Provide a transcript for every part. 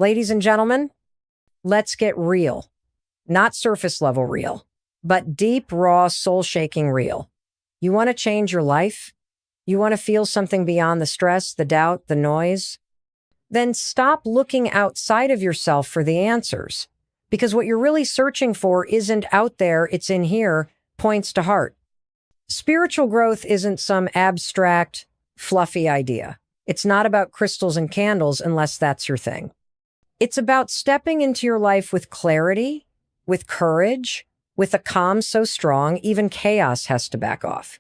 Ladies and gentlemen, let's get real. Not surface level real, but deep, raw, soul-shaking real. You want to change your life? You want to feel something beyond the stress, the doubt, the noise? Then stop looking outside of yourself for the answers. Because what you're really searching for isn't out there, it's in here, points to heart. Spiritual growth isn't some abstract, fluffy idea. It's not about crystals and candles unless that's your thing. It's about stepping into your life with clarity, with courage, with a calm so strong, even chaos has to back off.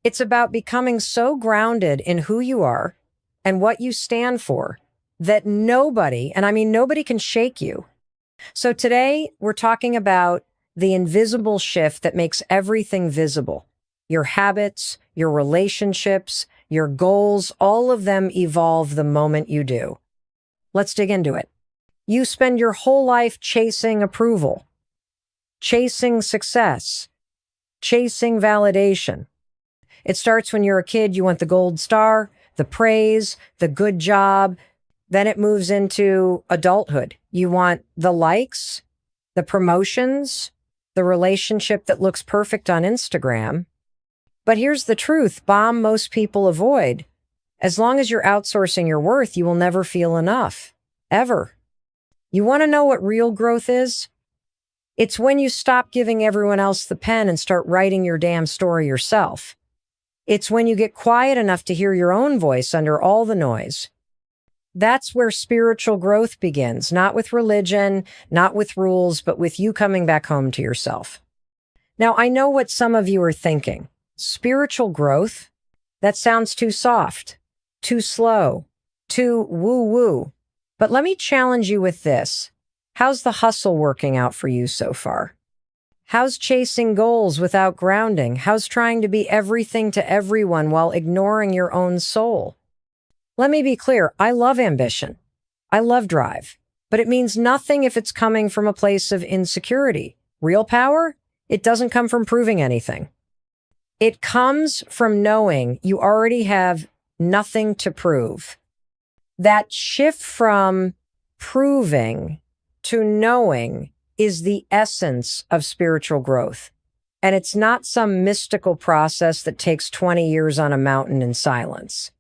It's about becoming so grounded in who you are and what you stand for that nobody, and I mean nobody, can shake you. So today we're talking about the invisible shift that makes everything visible. Your habits, your relationships, your goals, all of them evolve the moment you do. Let's dig into it. You spend your whole life chasing approval, chasing success, chasing validation. It starts when you're a kid. You want the gold star, the praise, the good job. Then it moves into adulthood. You want the likes, the promotions, the relationship that looks perfect on Instagram. But here's the truth, bomb most people avoid. As long as you're outsourcing your worth, you will never feel enough. Ever. You want to know what real growth is? It's when you stop giving everyone else the pen and start writing your damn story yourself. It's when you get quiet enough to hear your own voice under all the noise. That's where spiritual growth begins, not with religion, not with rules, but with you coming back home to yourself. Now, I know what some of you are thinking. Spiritual growth? That sounds too soft, too slow, too woo-woo. But let me challenge you with this. How's the hustle working out for you so far? How's chasing goals without grounding? How's trying to be everything to everyone while ignoring your own soul? Let me be clear. I love ambition. I love drive. But it means nothing if it's coming from a place of insecurity. Real power? It doesn't come from proving anything. It comes from knowing you already have nothing to prove. That shift from proving to knowing is the essence of spiritual growth. And it's not some mystical process that takes 20 years on a mountain in silence.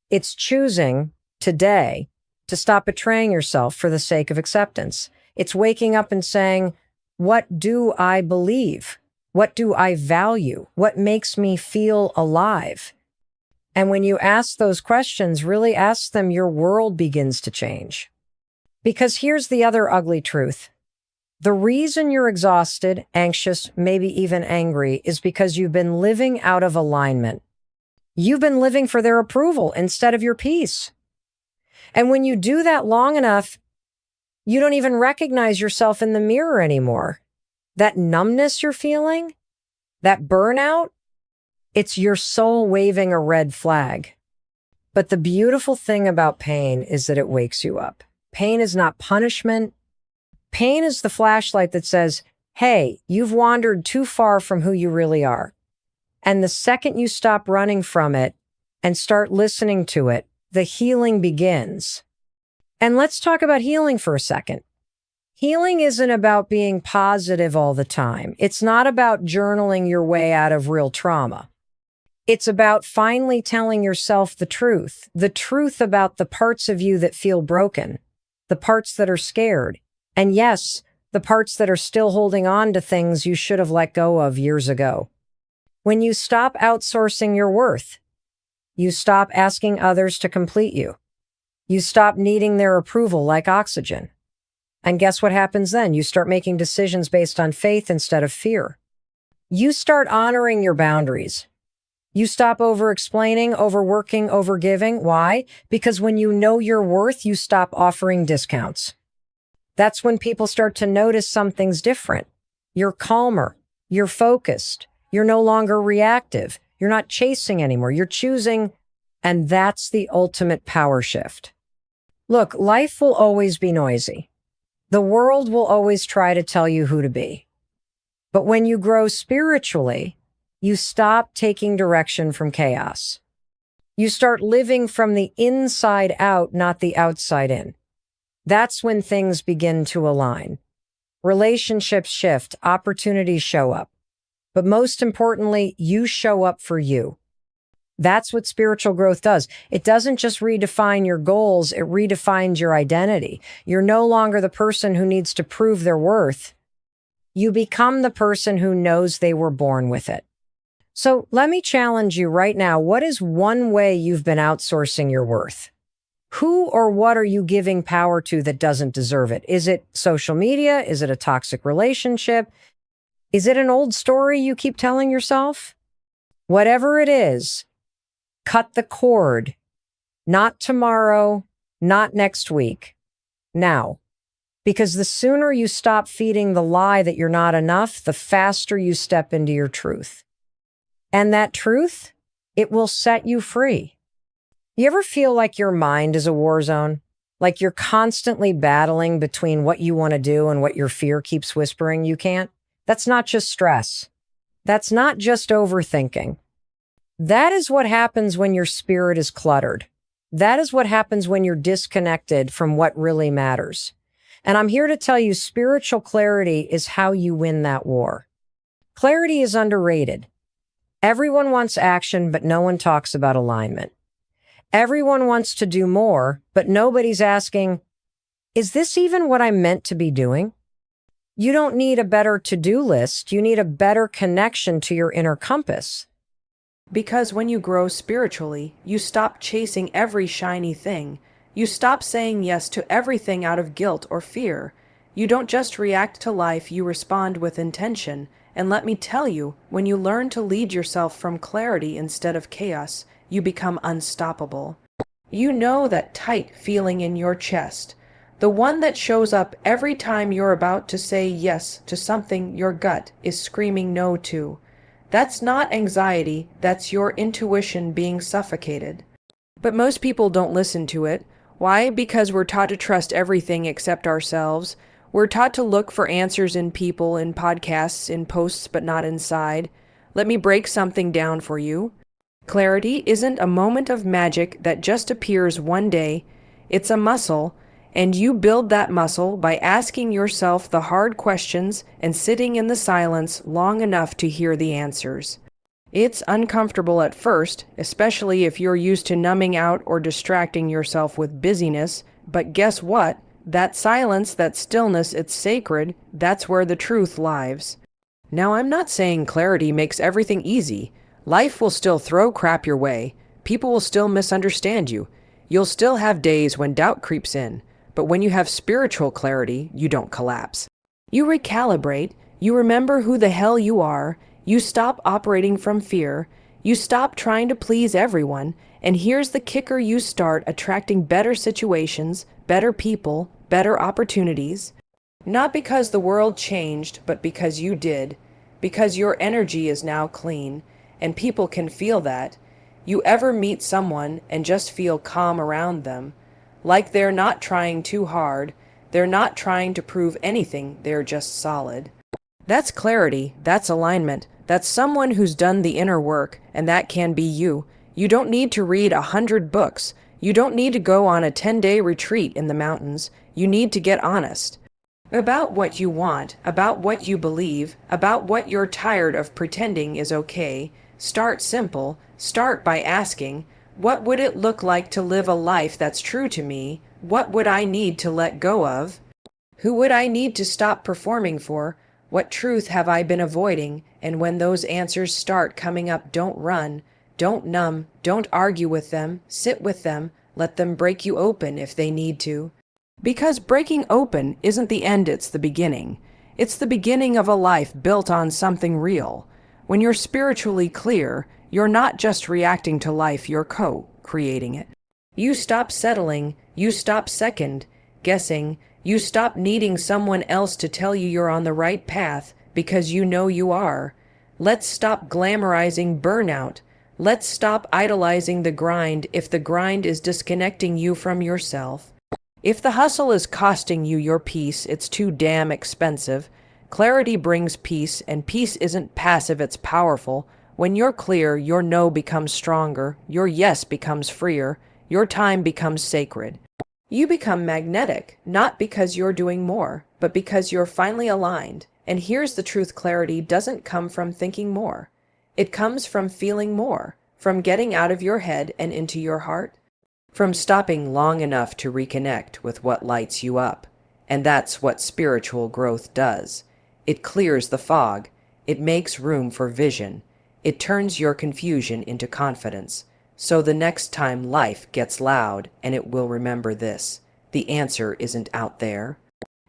It's choosing today to stop betraying yourself for the sake of acceptance. It's waking up and saying, what do I believe? What do I value? What makes me feel alive? And when you ask those questions, really ask them, your world begins to change. Because here's the other ugly truth. The reason you're exhausted, anxious, maybe even angry is because you've been living out of alignment. You've been living for their approval instead of your peace. And when you do that long enough, you don't even recognize yourself in the mirror anymore. That numbness you're feeling, that burnout, it's your soul waving a red flag. But the beautiful thing about pain is that it wakes you up. Pain is not punishment. Pain is the flashlight that says, hey, you've wandered too far from who you really are. And the second you stop running from it and start listening to it, the healing begins. And let's talk about healing for a second. Healing isn't about being positive all the time. It's not about journaling your way out of real trauma. It's about finally telling yourself the truth about the parts of you that feel broken, the parts that are scared, and yes, the parts that are still holding on to things you should have let go of years ago. When you stop outsourcing your worth, you stop asking others to complete you. You stop needing their approval like oxygen. And guess what happens then? You start making decisions based on faith instead of fear. You start honoring your boundaries. You stop over-explaining, overworking, overgiving. Why? Because when you know your worth, you stop offering discounts. That's when people start to notice something's different. You're calmer. You're focused. You're no longer reactive. You're not chasing anymore. You're choosing. And that's the ultimate power shift. Look, life will always be noisy. The world will always try to tell you who to be. But when you grow spiritually, you stop taking direction from chaos. You start living from the inside out, not the outside in. That's when things begin to align. Relationships shift, opportunities show up. But most importantly, you show up for you. That's what spiritual growth does. It doesn't just redefine your goals, it redefines your identity. You're no longer the person who needs to prove their worth. You become the person who knows they were born with it. So let me challenge you right now. What is one way you've been outsourcing your worth? Who or what are you giving power to that doesn't deserve it? Is it social media? Is it a toxic relationship? Is it an old story you keep telling yourself? Whatever it is, cut the cord. Not tomorrow, not next week. Now. Because the sooner you stop feeding the lie that you're not enough, the faster you step into your truth. And that truth, it will set you free. You ever feel like your mind is a war zone? Like you're constantly battling between what you want to do and what your fear keeps whispering you can't? That's not just stress. That's not just overthinking. That is what happens when your spirit is cluttered. That is what happens when you're disconnected from what really matters. And I'm here to tell you, spiritual clarity is how you win that war. Clarity is underrated. Everyone wants action, but no one talks about alignment. Everyone wants to do more, but nobody's asking, is this even what I'm meant to be doing? You don't need a better to-do list. You need a better connection to your inner compass. Because when you grow spiritually, you stop chasing every shiny thing. You stop saying yes to everything out of guilt or fear. You don't just react to life, you respond with intention. And let me tell you, when you learn to lead yourself from clarity instead of chaos, you become unstoppable. You know that tight feeling in your chest, the one that shows up every time you're about to say yes to something your gut is screaming no to. That's not anxiety, that's your intuition being suffocated. But most people don't listen to it. Why? Because we're taught to trust everything except ourselves. We're taught to look for answers in people, in podcasts, in posts, but not inside. Let me break something down for you. Clarity isn't a moment of magic that just appears one day. It's a muscle, and you build that muscle by asking yourself the hard questions and sitting in the silence long enough to hear the answers. It's uncomfortable at first, especially if you're used to numbing out or distracting yourself with busyness, but guess what? That silence, that stillness, it's sacred. That's where the truth lies. Now, I'm not saying clarity makes everything easy. Life will still throw crap your way. People will still misunderstand you. You'll still have days when doubt creeps in. But when you have spiritual clarity, you don't collapse. You recalibrate. You remember who the hell you are. You stop operating from fear. You stop trying to please everyone. And here's the kicker: you start attracting better situations, better people, better opportunities. Not because the world changed, but because you did. Because your energy is now clean. And people can feel that. You ever meet someone and just feel calm around them, like they're not trying too hard, they're not trying to prove anything, they're just solid. That's clarity, that's alignment, that's someone who's done the inner work, and that can be you. You don't need to read 100 books. You don't need to go on a 10-day retreat in the mountains. You need to get honest about what you want, about what you believe, about what you're tired of pretending is okay. Start simple. Start by asking, what would it look like to live a life that's true to me? What would I need to let go of? Who would I need to stop performing for? What truth have I been avoiding? And when those answers start coming up, don't run, don't numb, don't argue with them, sit with them, let them break you open if they need to. Because breaking open isn't the end, it's the beginning. It's the beginning of a life built on something real. When you're spiritually clear, you're not just reacting to life, you're co-creating it. You stop settling, you stop second guessing, you stop needing someone else to tell you you're on the right path because you know you are. Let's stop glamorizing burnout. Let's stop idolizing the grind if the grind is disconnecting you from yourself. If the hustle is costing you your peace, it's too damn expensive. Clarity brings peace, and peace isn't passive, it's powerful. When you're clear, your no becomes stronger, your yes becomes freer, your time becomes sacred. You become magnetic, not because you're doing more, but because you're finally aligned. And here's the truth: clarity doesn't come from thinking more. It comes from feeling more, from getting out of your head and into your heart, from stopping long enough to reconnect with what lights you up. And that's what spiritual growth does. It clears the fog. It makes room for vision. It turns your confusion into confidence. So the next time life gets loud, and it will remember this: the answer isn't out there.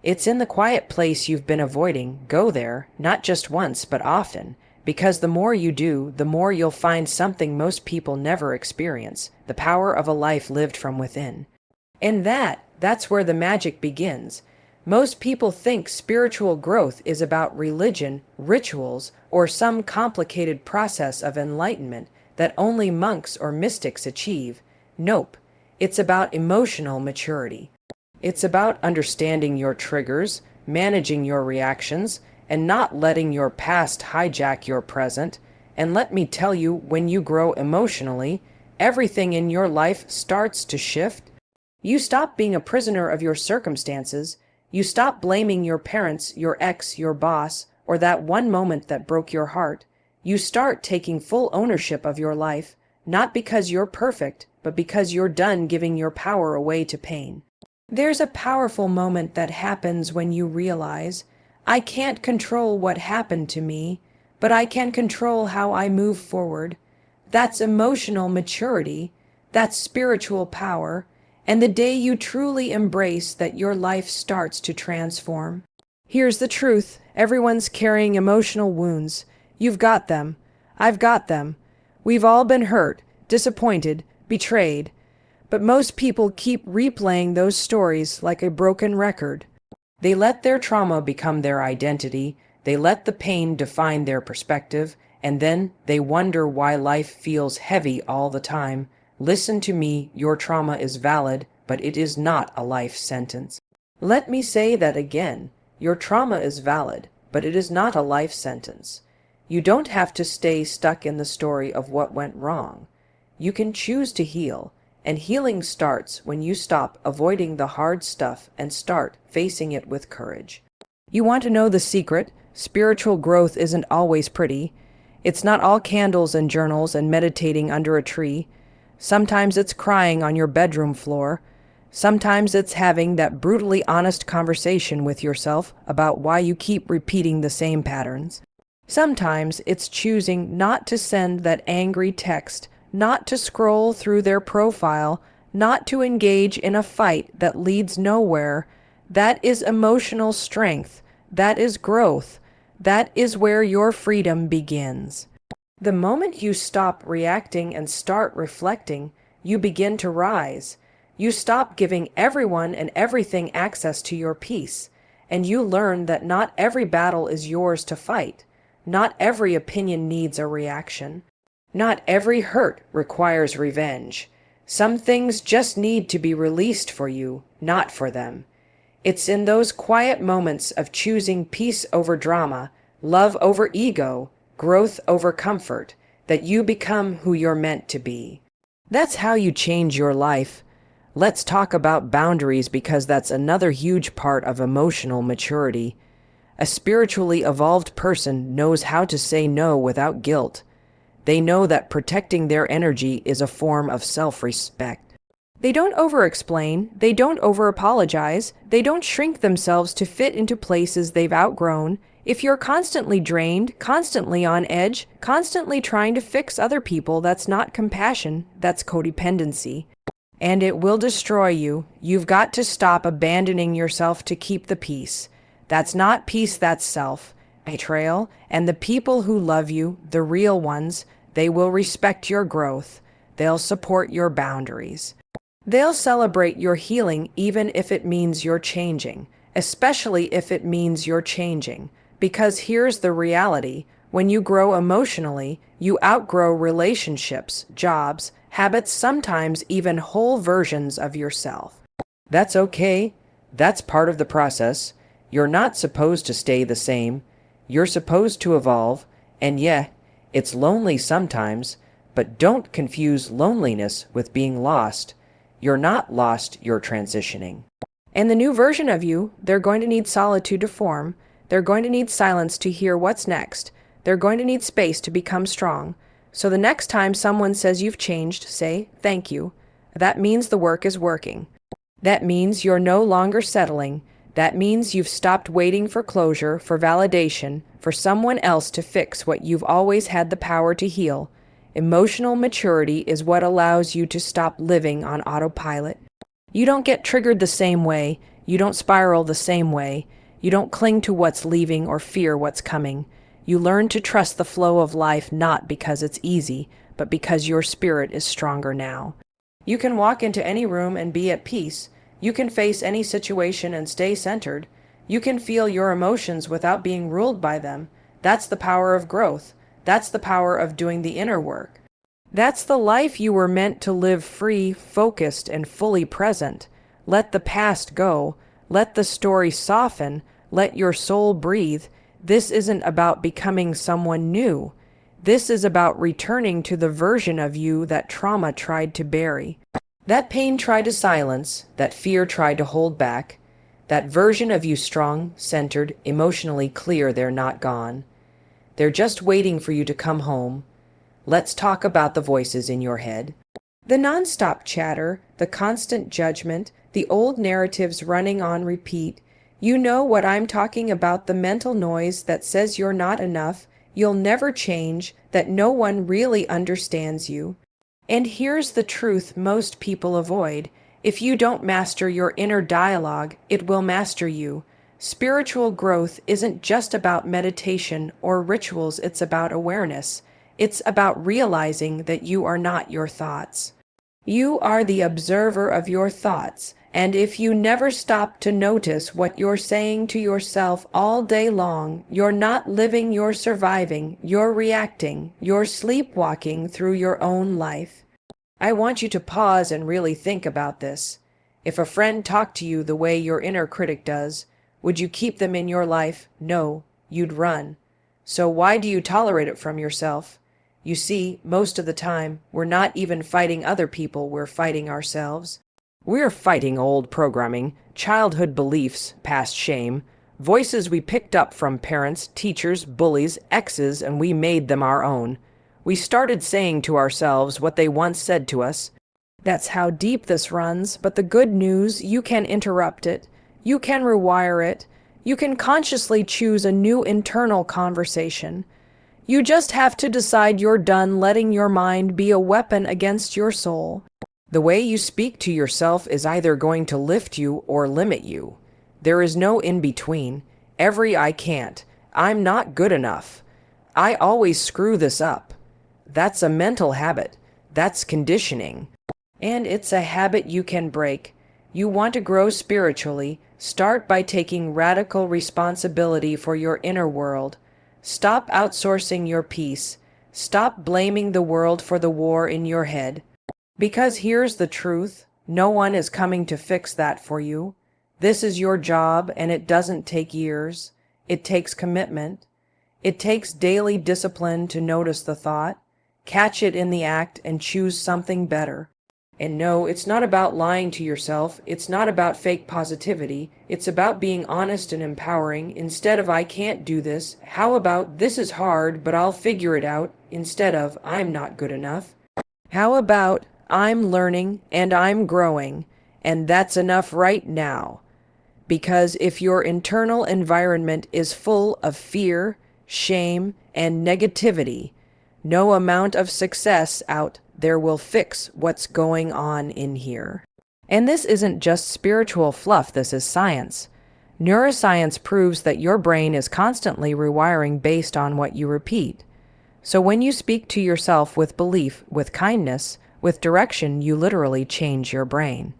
It's in the quiet place you've been avoiding. Go there, not just once, but often. Because the more you do, the more you'll find something most people never experience: the power of a life lived from within. And that's where the magic begins. Most people think spiritual growth is about religion, rituals, or some complicated process of enlightenment that only monks or mystics achieve. Nope. It's about emotional maturity. It's about understanding your triggers, managing your reactions, and not letting your past hijack your present. And let me tell you, when you grow emotionally, everything in your life starts to shift. You stop being a prisoner of your circumstances. You stop blaming your parents, your ex, your boss, or that one moment that broke your heart. You start taking full ownership of your life, not because you're perfect, but because you're done giving your power away to pain. There's a powerful moment that happens when you realize, I can't control what happened to me, but I can control how I move forward. That's emotional maturity. That's spiritual power. And the day you truly embrace that, your life starts to transform. Here's the truth: everyone's carrying emotional wounds. You've got them. I've got them. We've all been hurt, disappointed, betrayed. But most people keep replaying those stories like a broken record. They let their trauma become their identity. They let the pain define their perspective. And then they wonder why life feels heavy all the time. Listen to me, your trauma is valid, but it is not a life sentence. Let me say that again. Your trauma is valid, but it is not a life sentence. You don't have to stay stuck in the story of what went wrong. You can choose to heal, and healing starts when you stop avoiding the hard stuff and start facing it with courage. You want to know the secret? Spiritual growth isn't always pretty. It's not all candles and journals and meditating under a tree. Sometimes it's crying on your bedroom floor. Sometimes it's having that brutally honest conversation with yourself about why you keep repeating the same patterns. Sometimes it's choosing not to send that angry text, not to scroll through their profile, not to engage in a fight that leads nowhere. That is emotional strength. That is growth. That is where your freedom begins. The moment you stop reacting and start reflecting, you begin to rise. You stop giving everyone and everything access to your peace, and you learn that not every battle is yours to fight. Not every opinion needs a reaction. Not every hurt requires revenge. Some things just need to be released for you, not for them. It's in those quiet moments of choosing peace over drama, love over ego, growth over comfort, that you become who you're meant to be. That's how you change your life. Let's talk about boundaries, because that's another huge part of emotional maturity. A spiritually evolved person knows how to say no without guilt. They know that protecting their energy is a form of self-respect. They don't over-explain, they don't over-apologize, they don't shrink themselves to fit into places they've outgrown. If you're constantly drained, constantly on edge, constantly trying to fix other people, that's not compassion, that's codependency. And it will destroy you. You've got to stop abandoning yourself to keep the peace. That's not peace, that's self-betrayal. And the people who love you, the real ones, they will respect your growth. They'll support your boundaries. They'll celebrate your healing even if it means you're changing, especially if it means you're changing. Because here's the reality: when you grow emotionally, you outgrow relationships, jobs, habits, sometimes even whole versions of yourself. That's okay. That's part of the process. You're not supposed to stay the same. You're supposed to evolve. And yeah, it's lonely sometimes, but don't confuse loneliness with being lost. You're not lost, you're transitioning. And the new version of you, they're going to need solitude to form. They're going to need silence to hear what's next. They're going to need space to become strong. So the next time someone says you've changed, say, thank you. That means the work is working. That means you're no longer settling. That means you've stopped waiting for closure, for validation, for someone else to fix what you've always had the power to heal. Emotional maturity is what allows you to stop living on autopilot. You don't get triggered the same way. You don't spiral the same way. You don't cling to what's leaving or fear what's coming. You learn to trust the flow of life not because it's easy, but because your spirit is stronger now. You can walk into any room and be at peace. You can face any situation and stay centered. You can feel your emotions without being ruled by them. That's the power of growth. That's the power of doing the inner work. That's the life you were meant to live, free, focused, and fully present. Let the past go. Let the story soften. Let your soul breathe. This isn't about becoming someone new. This is about returning to the version of you that trauma tried to bury. That pain tried to silence, that fear tried to hold back. That version of you strong, centered, emotionally clear, they're not gone. They're just waiting for you to come home. Let's talk about the voices in your head. The nonstop chatter, the constant judgment, the old narratives running on repeat. You know what I'm talking about, the mental noise that says you're not enough, you'll never change, that no one really understands you. And here's the truth most people avoid. If you don't master your inner dialogue, it will master you. Spiritual growth isn't just about meditation or rituals, it's about awareness. It's about realizing that you are not your thoughts. You are the observer of your thoughts, and if you never stop to notice what you're saying to yourself all day long, you're not living, you're surviving, you're reacting, you're sleepwalking through your own life. I want you to pause and really think about this. If a friend talked to you the way your inner critic does, would you keep them in your life? No, you'd run. So why do you tolerate it from yourself? You see, most of the time, we're not even fighting other people, we're fighting ourselves. We're fighting old programming, childhood beliefs, past shame, voices we picked up from parents, teachers, bullies, exes, and we made them our own. We started saying to ourselves what they once said to us. That's how deep this runs, but the good news, you can interrupt it. You can rewire it. You can consciously choose a new internal conversation. You just have to decide you're done letting your mind be a weapon against your soul. The way you speak to yourself is either going to lift you or limit you. There is no in between. Every I can't. I'm not good enough. I always screw this up. That's a mental habit. That's conditioning. And it's a habit you can break. You want to grow spiritually, start by taking radical responsibility for your inner world. Stop outsourcing your peace. Stop blaming the world for the war in your head. Because here's the truth, no one is coming to fix that for you. This is your job, and it doesn't take years. It takes commitment. It takes daily discipline to notice the thought, catch it in the act, and choose something better. And no, it's not about lying to yourself. It's not about fake positivity. It's about being honest and empowering. Instead of, I can't do this, how about, this is hard, but I'll figure it out, instead of, I'm not good enough. How about, I'm learning and I'm growing, and that's enough right now. Because if your internal environment is full of fear, shame, and negativity, no amount of success out there will fix what's going on in here. And this isn't just spiritual fluff, this is science. Neuroscience proves that your brain is constantly rewiring based on what you repeat. So when you speak to yourself with belief, with kindness, with direction, you literally change your brain.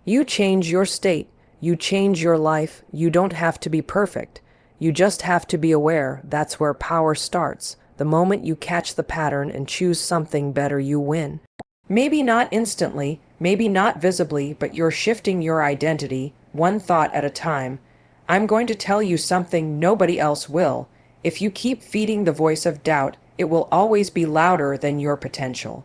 You change your state. You change your life. You don't have to be perfect. You just have to be aware. That's where power starts. The moment you catch the pattern and choose something better, you win. Maybe not instantly, maybe not visibly, but you're shifting your identity, one thought at a time. I'm going to tell you something nobody else will. If you keep feeding the voice of doubt, it will always be louder than your potential.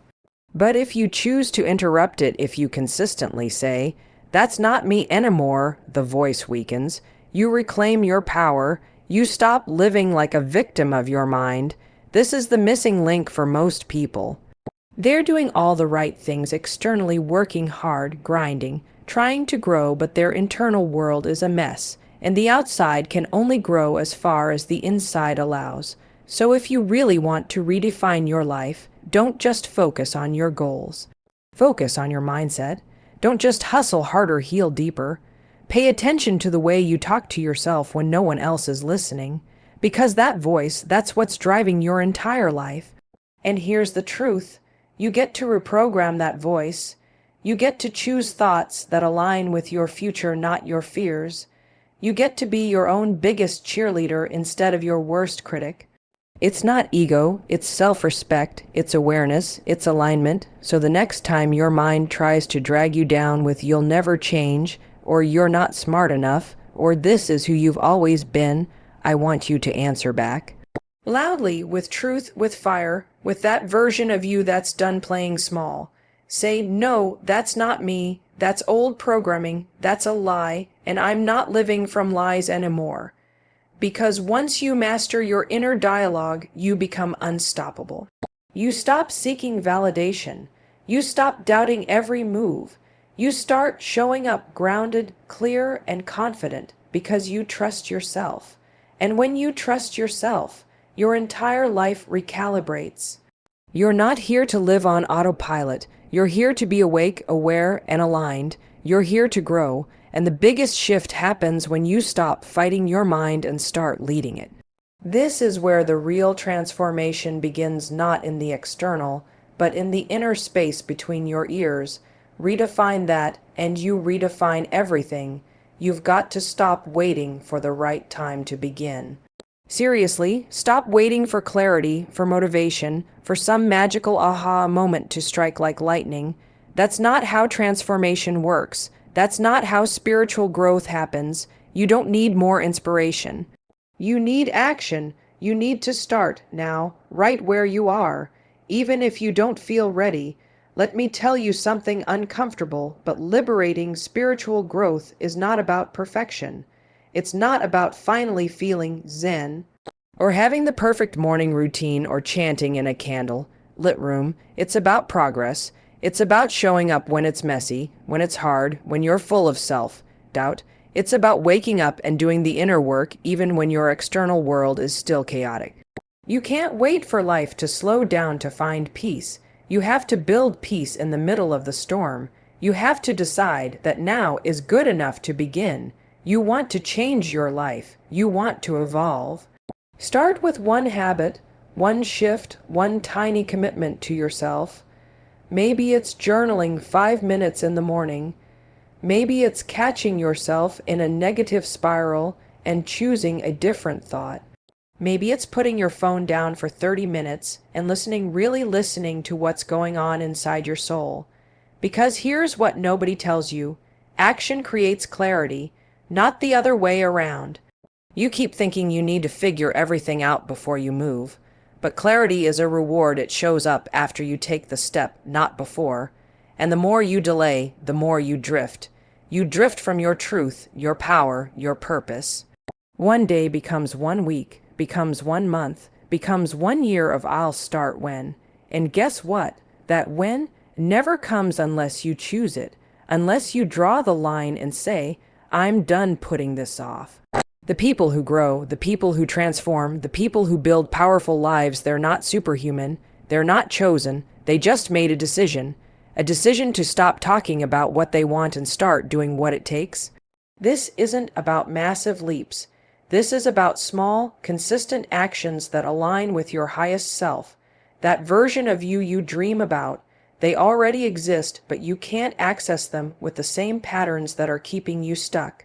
But if you choose to interrupt it, if you consistently say, "That's not me anymore," the voice weakens. You reclaim your power. You stop living like a victim of your mind. This is the missing link for most people. They're doing all the right things externally, working hard, grinding, trying to grow, but their internal world is a mess, and the outside can only grow as far as the inside allows. So if you really want to redefine your life, don't just focus on your goals. Focus on your mindset. Don't just hustle harder, heal deeper. Pay attention to the way you talk to yourself when no one else is listening, because that voice, that's what's driving your entire life. And here's the truth. You get to reprogram that voice. You get to choose thoughts that align with your future, not your fears. You get to be your own biggest cheerleader instead of your worst critic. It's not ego, it's self-respect, it's awareness, it's alignment. So the next time your mind tries to drag you down with "you'll never change," or "you're not smart enough," or "this is who you've always been," I want you to answer back. Loudly, with truth, with fire, with that version of you that's done playing small. Say, "No, that's not me. That's old programming. That's a lie, and I'm not living from lies anymore." Because once you master your inner dialogue, you become unstoppable. You stop seeking validation. You stop doubting every move. You start showing up grounded, clear, and confident because you trust yourself. And when you trust yourself, your entire life recalibrates. You're not here to live on autopilot. You're here to be awake, aware, and aligned. You're here to grow. And the biggest shift happens when you stop fighting your mind and start leading it. This is where the real transformation begins, not in the external, but in the inner space between your ears. Redefine that, and you redefine everything. You've got to stop waiting for the right time to begin. Seriously, stop waiting for clarity, for motivation, for some magical aha moment to strike like lightning. That's not how transformation works. That's not how spiritual growth happens. You don't need more inspiration. You need action. You need to start now, right where you are. Even if you don't feel ready, let me tell you something uncomfortable but liberating. Spiritual growth is not about perfection. It's not about finally feeling zen or having the perfect morning routine or chanting in a candle-lit room. It's about progress. It's about showing up when it's messy, when it's hard, when you're full of self-doubt. It's about waking up and doing the inner work even when your external world is still chaotic. You can't wait for life to slow down to find peace. You have to build peace in the middle of the storm. You have to decide that now is good enough to begin. You want to change your life. You want to evolve. Start with one habit, one shift, one tiny commitment to yourself. Maybe it's journaling 5 minutes in the morning. Maybe it's catching yourself in a negative spiral and choosing a different thought. Maybe it's putting your phone down for 30 minutes and really listening to what's going on inside your soul. Because here's what nobody tells you. Action creates clarity, not the other way around. You keep thinking you need to figure everything out before you move. But clarity is a reward. It shows up after you take the step, not before. And the more you delay, the more you drift. You drift from your truth, your power, your purpose. One day becomes 1 week, becomes 1 month, becomes 1 year of "I'll start when." And guess what? That when never comes unless you choose it, unless you draw the line and say, "I'm done putting this off." The people who grow, the people who transform, the people who build powerful lives, they're not superhuman, they're not chosen, they just made a decision to stop talking about what they want and start doing what it takes. This isn't about massive leaps. This is about small, consistent actions that align with your highest self, that version of you you dream about. They already exist, but you can't access them with the same patterns that are keeping you stuck.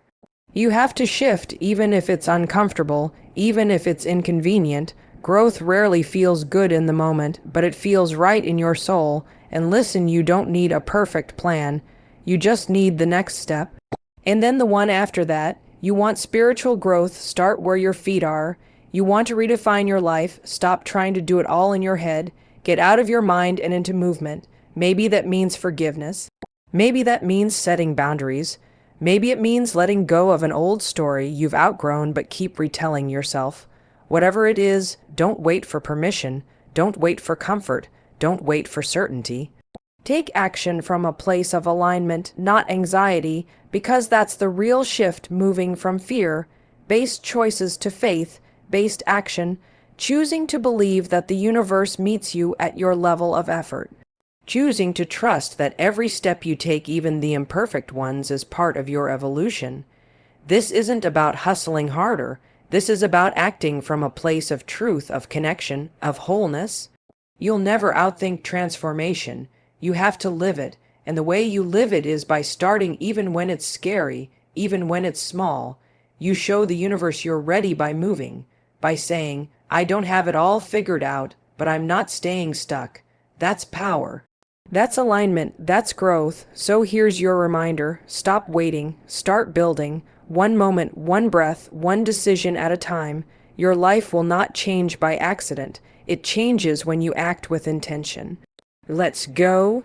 You have to shift, even if it's uncomfortable, even if it's inconvenient. Growth rarely feels good in the moment, but it feels right in your soul. And listen, you don't need a perfect plan. You just need the next step. And then the one after that. You want spiritual growth, start where your feet are. You want to redefine your life, stop trying to do it all in your head. Get out of your mind and into movement. Maybe that means forgiveness. Maybe that means setting boundaries. Maybe it means letting go of an old story you've outgrown but keep retelling yourself. Whatever it is, don't wait for permission. Don't wait for comfort. Don't wait for certainty. Take action from a place of alignment, not anxiety, because that's the real shift, moving from fear-based choices to faith-based action, choosing to believe that the universe meets you at your level of effort. Choosing to trust that every step you take, even the imperfect ones, is part of your evolution. This isn't about hustling harder. This is about acting from a place of truth, of connection, of wholeness. You'll never outthink transformation. You have to live it, and the way you live it is by starting even when it's scary, even when it's small. You show the universe you're ready by moving, by saying, I don't have it all figured out, but I'm not staying stuck. That's power. That's alignment, that's growth. So here's your reminder. Stop waiting, start building. One moment, one breath, one decision at a time. Your life will not change by accident. It changes when you act with intention. Let's go.